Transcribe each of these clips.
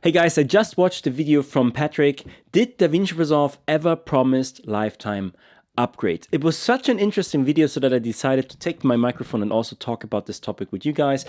Hey guys, I just watched a video from Patrick. Did DaVinci Resolve ever promised lifetime upgrades? It was such an interesting video so that I decided to take my microphone and also talk about this topic with you guys.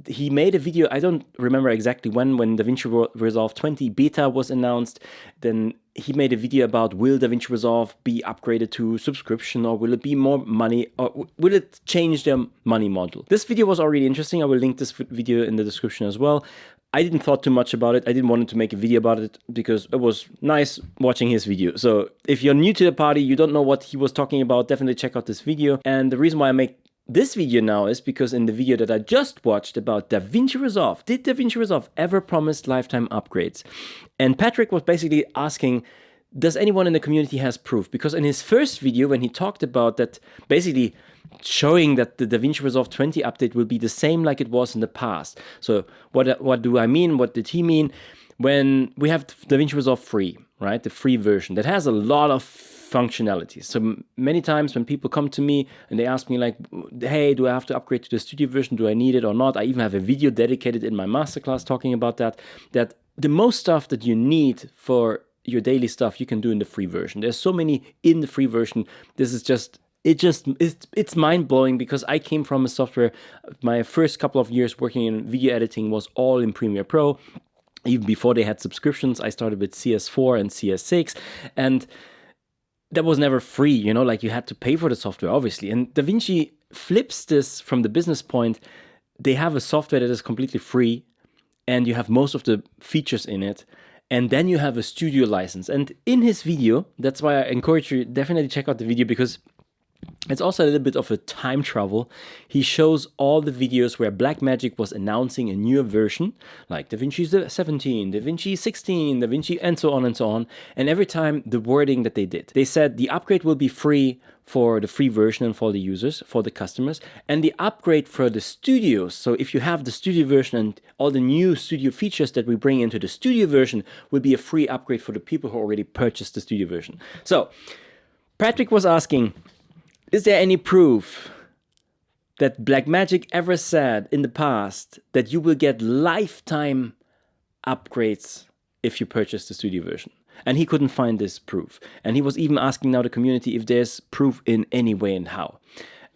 He made a video, I don't remember exactly when DaVinci Resolve 20 beta was announced. Then he made a video about will DaVinci Resolve be upgraded to subscription, or will it be more money, or will it change their money model? This video was already interesting. I will link this video in the description as well. I didn't thought too much about it. I didn't want to make a video about it because it was nice watching his video. So if you're new to the party, you don't know what he was talking about, definitely check out this video. And the reason why I make this video now is because in the video that I just watched about DaVinci Resolve, did DaVinci Resolve ever promise lifetime upgrades? And Patrick was basically asking, does anyone in the community has proof? Because in his first video, when he talked about that, basically showing that the DaVinci Resolve 20 update will be the same like it was in the past. So what do I mean? What did he mean? When we have DaVinci Resolve free, right? The free version that has a lot of functionalities. So many times when people come to me and they ask me like, hey, do I have to upgrade to the studio version? Do I need it or not? I even have a video dedicated in my masterclass talking about that the most stuff that you need for your daily stuff you can do in the free version. There's so many in the free version. This is just it's mind-blowing because I came from a software. My first couple of years working in video editing was all in Premiere Pro. Even before they had subscriptions, I started with CS4 and CS6, and that was never free, you know, like you had to pay for the software, obviously. And DaVinci flips this from the business point. They have a software that is completely free, and you have most of the features in it. And then you have a studio license. And in his video, that's why I encourage you, definitely check out the video, because it's also a little bit of a time travel. He shows all the videos where Blackmagic was announcing a newer version, like DaVinci 17, DaVinci 16, DaVinci, and so on and so on. And every time the wording that they did, they said the upgrade will be free for the free version and for the users, for the customers, and the upgrade for the studios. So if you have the studio version and all the new studio features that we bring into the studio version will be a free upgrade for the people who already purchased the studio version. So Patrick was asking, is there any proof that Blackmagic ever said in the past that you will get lifetime upgrades if you purchase the studio version? And he couldn't find this proof. And he was even asking now the community if there's proof in any way and how.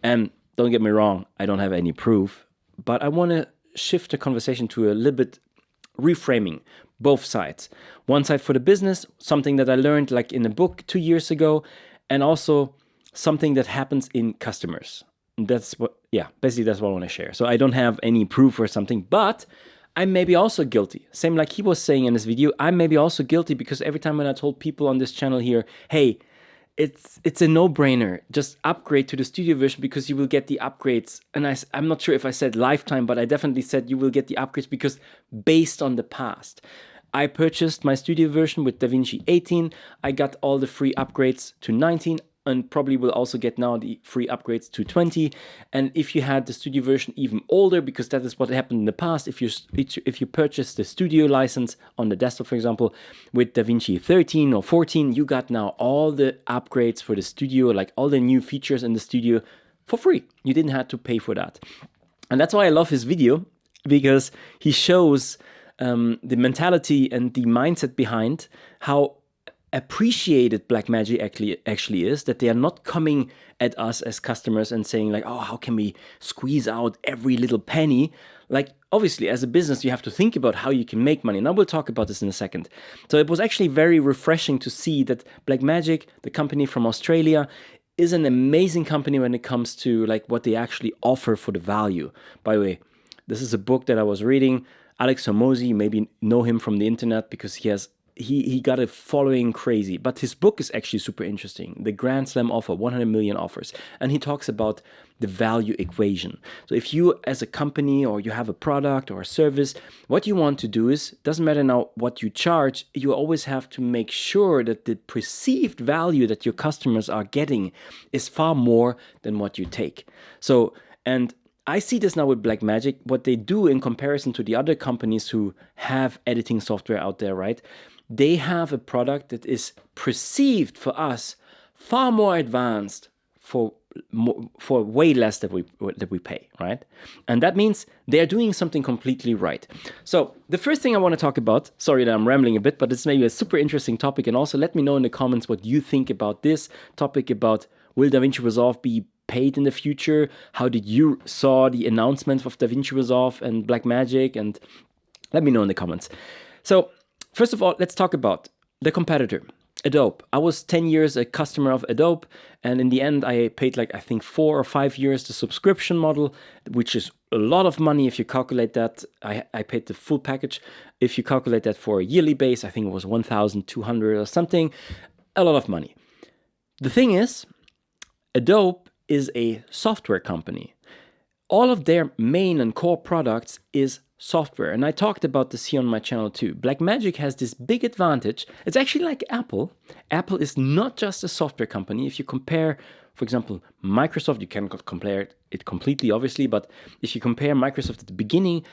And don't get me wrong, I don't have any proof, but I want to shift the conversation to a little bit reframing both sides. One side for the business, something that I learned like in a book 2 years ago, and also something that happens in customers. That's what I want to share. So I don't have any proof or something, but I'm maybe also guilty. Same like he was saying in this video, I'm maybe also guilty because every time when I told people on this channel here, hey, it's a no-brainer, just upgrade to the studio version because you will get the upgrades. And I'm not sure if I said lifetime, but I definitely said you will get the upgrades because based on the past. I purchased my studio version with DaVinci 18. I got all the free upgrades to 19. And probably will also get now the free upgrades to 20. And if you had the studio version even older, because that is what happened in the past, if you purchased the studio license on the desktop, for example, with DaVinci 13 or 14, you got now all the upgrades for the studio, like all the new features in the studio for free. You didn't have to pay for that. And that's why I love his video, because he shows the mentality and the mindset behind how appreciated Blackmagic actually is, that they are not coming at us as customers and saying like, oh, how can we squeeze out every little penny? Like, obviously, as a business, you have to think about how you can make money. And I will talk about this in a second. So it was actually very refreshing to see that Blackmagic, the company from Australia, is an amazing company when it comes to like what they actually offer for the value. By the way, this is a book that I was reading. Alex Hormozi, you maybe know him from the internet because he got a following crazy, but his book is actually super interesting. The Grand Slam offer, 100 million offers. And he talks about the value equation. So if you as a company or you have a product or a service, what you want to do is, doesn't matter now what you charge, you always have to make sure that the perceived value that your customers are getting is far more than what you take. So, and I see this now with Blackmagic, what they do in comparison to the other companies who have editing software out there, right? They have a product that is perceived for us far more advanced for for way less that we pay, right? And that means they're doing something completely right. So the first thing I want to talk about, sorry that I'm rambling a bit, but it's maybe a super interesting topic. And also let me know in the comments what you think about this topic, about will DaVinci Resolve be paid in the future? How did you saw the announcements of DaVinci Resolve and Blackmagic? And let me know in the comments. So first of all, let's talk about the competitor, Adobe. I was 10 years a customer of Adobe, and in the end I paid like, I think 4 or 5 years the subscription model, which is a lot of money if you calculate that. I paid the full package. If you calculate that for a yearly base, I think it was 1,200 or something, a lot of money. The thing is, Adobe is a software company. All of their main and core products is software. And I talked about this here on my channel too. Blackmagic has this big advantage. It's actually like Apple. Apple is not just a software company. If you compare, for example, Microsoft, you can compare it completely, obviously, but if you compare Microsoft at the beginning,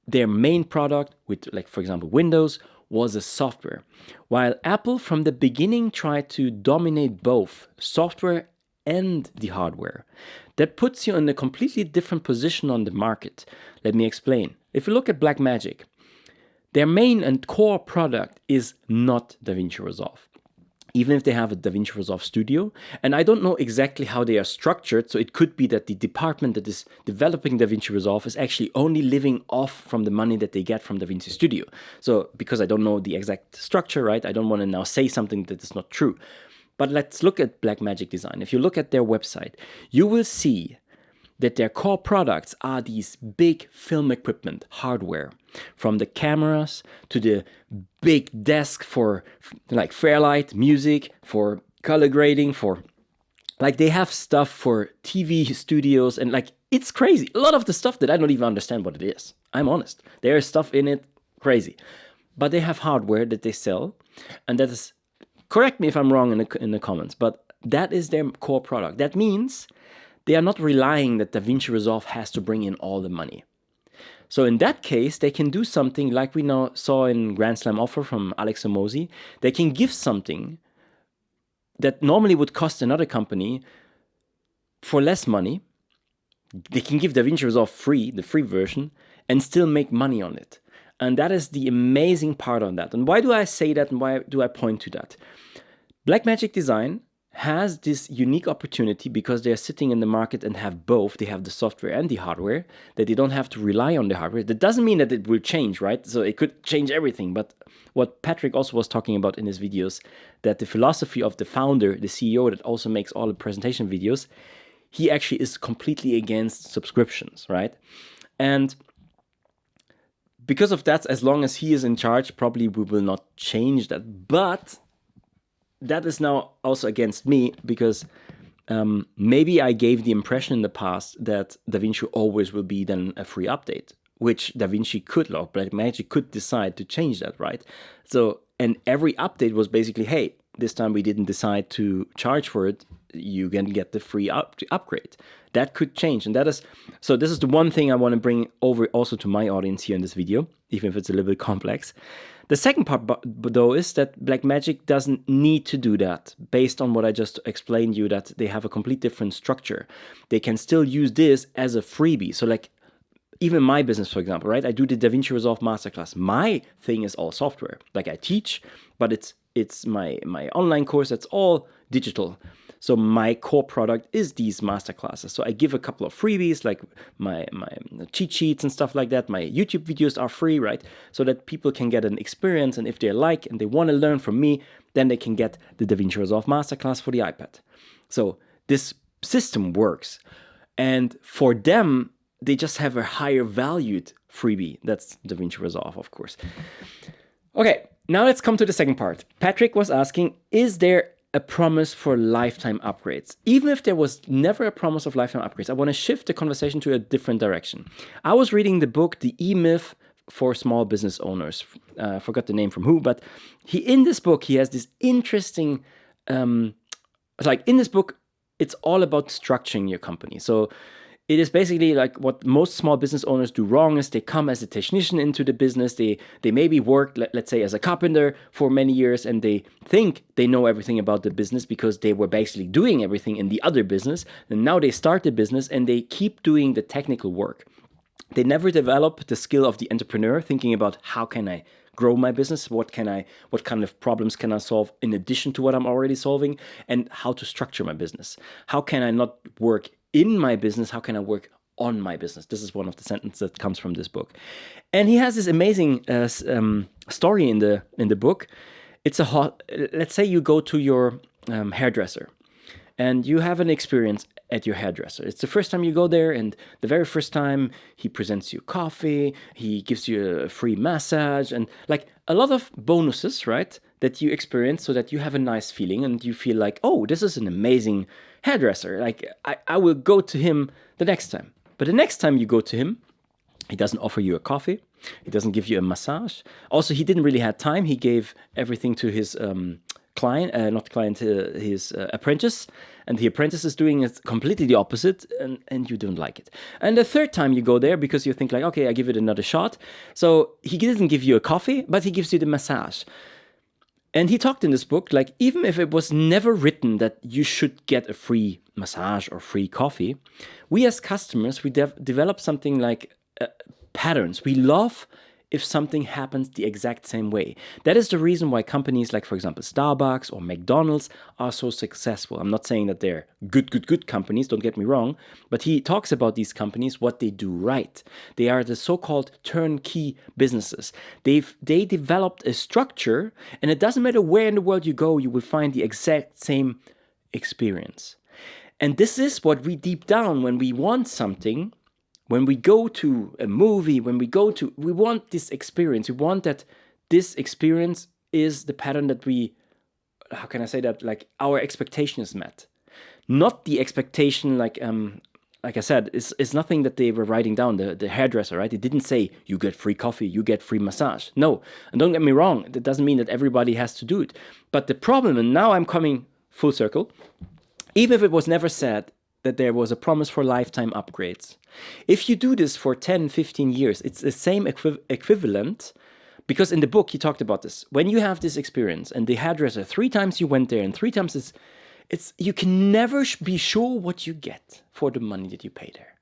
their main product with, like, for example, Windows was a software. While Apple from the beginning tried to dominate both software and the hardware. That puts you in a completely different position on the market. Let me explain. If you look at Blackmagic, their main and core product is not DaVinci Resolve. Even if they have a DaVinci Resolve studio, and I don't know exactly how they are structured, so it could be that the department that is developing DaVinci Resolve is actually only living off from the money that they get from DaVinci Studio. So because I don't know the exact structure, right, I don't want to now say something that is not true. But let's look at Blackmagic Design. If you look at their website, you will see that their core products are these big film equipment, hardware, from the cameras to the big desk for like Fairlight, music, for color grading, for like they have stuff for TV studios, and like it's crazy. A lot of the stuff that I don't even understand what it is. I'm honest. There is stuff in it crazy. But they have hardware that they sell, and that is, correct me if I'm wrong in the comments, but that is their core product. That means they are not relying that DaVinci Resolve has to bring in all the money. So in that case, they can do something like we now saw in Grand Slam Offer from Alex Hormozi. They can give something that normally would cost another company for less money. They can give DaVinci Resolve free, the free version, and still make money on it. And that is the amazing part on that. And why do I say that and why do I point to that? Blackmagic Design has this unique opportunity because they are sitting in the market and have both. They have the software and the hardware, that they don't have to rely on the hardware. That doesn't mean that it will change, right? So it could change everything. But what Patrick also was talking about in his videos, that the philosophy of the founder, the CEO that also makes all the presentation videos, he actually is completely against subscriptions, right? And because of that, as long as he is in charge, probably we will not change that. But that is now also against me because maybe I gave the impression in the past that DaVinci always will be then a free update, which DaVinci could, or Blackmagic could decide to change that, right? So, and every update was basically, hey, this time we didn't decide to charge for it, you can get the free upgrade. That could change, and that is, so this is the one thing I want to bring over also to my audience here in this video, even if it's a little bit complex. The second part, though, is that Blackmagic doesn't need to do that based on what I just explained you, that they have a complete different structure. They can still use this as a freebie. So like even my business, for example, right? I do the DaVinci Resolve MasterClass. My thing is all software. Like I teach, but it's my online course. That's all digital. So my core product is these masterclasses. So I give a couple of freebies like my cheat sheets and stuff like that. My YouTube videos are free, right? So that people can get an experience, and if they like and they want to learn from me, then they can get the DaVinci Resolve Masterclass for the iPad. So this system works. And for them, they just have a higher valued freebie. That's DaVinci Resolve, of course. Okay, now let's come to the second part. Patrick was asking, is there a promise for lifetime upgrades? Even if there was never a promise of lifetime upgrades, I want to shift the conversation to a different direction. I was reading the book, The E-Myth for Small Business Owners. I forgot the name from who, but in this book, he has this interesting, in this book, it's all about structuring your company. So it is basically like what most small business owners do wrong is they come as a technician into the business. They maybe worked, let's say, as a carpenter for many years, and they think they know everything about the business because they were basically doing everything in the other business. And now they start the business and they keep doing the technical work. They never develop the skill of the entrepreneur, thinking about how can I grow my business, what kind of problems can I solve in addition to what I'm already solving, and how to structure my business. How can I not work in my business? How can I work on my business? This is one of the sentences that comes from this book. And he has this amazing story in the book. It's let's say you go to your hairdresser and you have an experience at your hairdresser. It's the first time you go there, and the very first time he presents you coffee, he gives you a free massage, and like a lot of bonuses, right, that you experience so that you have a nice feeling and you feel like, oh, this is an amazing hairdresser. Like I will go to him the next time. But the next time you go to him, he doesn't offer you a coffee. He doesn't give you a massage. Also, he didn't really have time. He gave everything to his his apprentice, and the apprentice is doing it completely the opposite, and you don't like it. And the third time you go there because you think like, okay, I give it another shot. So he didn't give you a coffee, but he gives you the massage. And he talked in this book, like, even if it was never written that you should get a free massage or free coffee, we as customers, we develop something like patterns. We love if something happens the exact same way. That is the reason why companies like, for example, Starbucks or McDonald's are so successful. I'm not saying that they're good companies, don't get me wrong, but he talks about these companies, what they do right. They are the so-called turnkey businesses. They developed a structure, and it doesn't matter where in the world you go, you will find the exact same experience. And this is what we deep down, when we want something, when we go to a movie, we want this experience. We want that this experience is the pattern that how can I say that? Like our expectation is met. Not the expectation like I said, is nothing that they were writing down, the hairdresser, right? It didn't say you get free coffee, you get free massage. No, and don't get me wrong, that doesn't mean that everybody has to do it. But the problem, and now I'm coming full circle, even if it was never said that there was a promise for lifetime upgrades. If you do this for 10, 15 years, it's the same equivalent, because in the book he talked about this. When you have this experience and the hairdresser, 3 times you went there and 3 times you can never be sure what you get for the money that you pay there.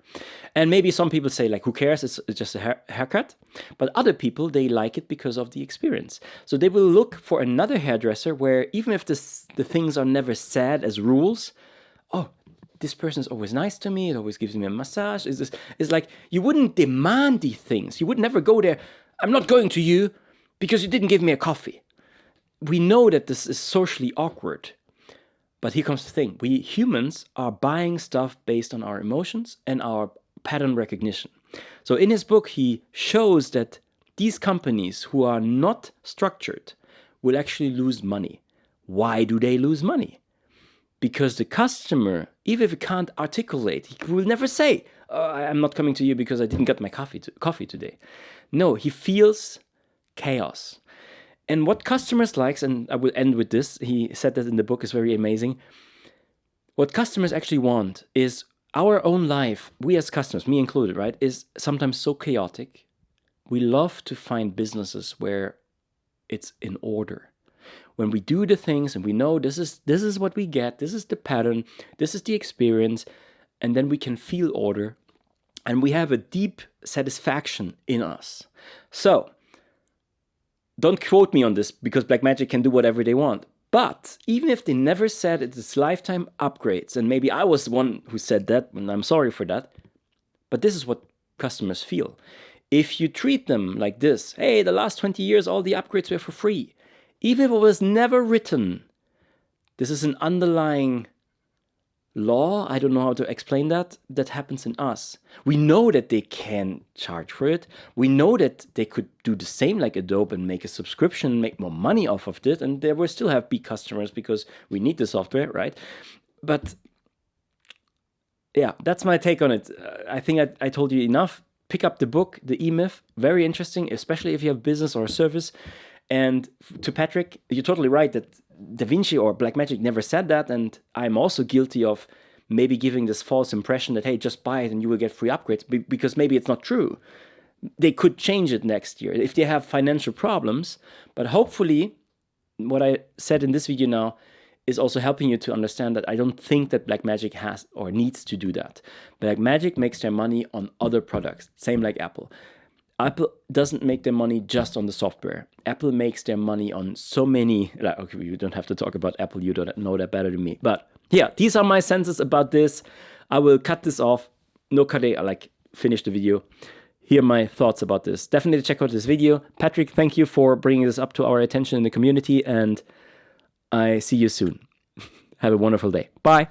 And maybe some people say like, who cares, it's just a haircut. But other people, they like it because of the experience. So they will look for another hairdresser where even if the things are never said as rules, oh, this person is always nice to me, it always gives me a massage. It's like you wouldn't demand these things. You would never go there, I'm not going to you because you didn't give me a coffee. We know that this is socially awkward. But here comes the thing. We humans are buying stuff based on our emotions and our pattern recognition. So in his book, he shows that these companies who are not structured will actually lose money. Why do they lose money? Because the customer, even if he can't articulate, he will never say, I'm not coming to you because I didn't get my coffee today. No, he feels chaos. And what customers likes, and I will end with this, he said that in the book, is very amazing. What customers actually want is our own life, we as customers, me included, right, is sometimes so chaotic. We love to find businesses where it's in order. When we do the things and we know this is what we get, this is the pattern, this is the experience, and then we can feel order, and we have a deep satisfaction in us. So, don't quote me on this because Blackmagic can do whatever they want. But even if they never said it's lifetime upgrades, and maybe I was the one who said that, and I'm sorry for that, but this is what customers feel. If you treat them like this, hey, the last 20 years, all the upgrades were for free. Even if it was never written, this is an underlying law, I don't know how to explain that happens in us. We know that they can charge for it. We know that they could do the same like Adobe and make a subscription, make more money off of it, and they will still have big customers because we need the software, right? But yeah, that's my take on it. I think I told you enough. Pick up the book, The E-Myth, very interesting, especially if you have business or a service. And to Patrick, you're totally right that DaVinci or Blackmagic never said that, and I'm also guilty of maybe giving this false impression that, hey, just buy it and you will get free upgrades, because maybe it's not true. They could change it next year if they have financial problems. But hopefully, what I said in this video now is also helping you to understand that I don't think that Blackmagic has or needs to do that. Blackmagic makes their money on other products, same like Apple. Apple doesn't make their money just on the software. Apple makes their money on so many, okay, you don't have to talk about Apple, you don't know that better than me. But yeah, these are my senses about this. I will cut this off. No cut, I finish the video. Here are my thoughts about this. Definitely check out this video. Patrick, thank you for bringing this up to our attention in the community, and I see you soon. Have a wonderful day. Bye.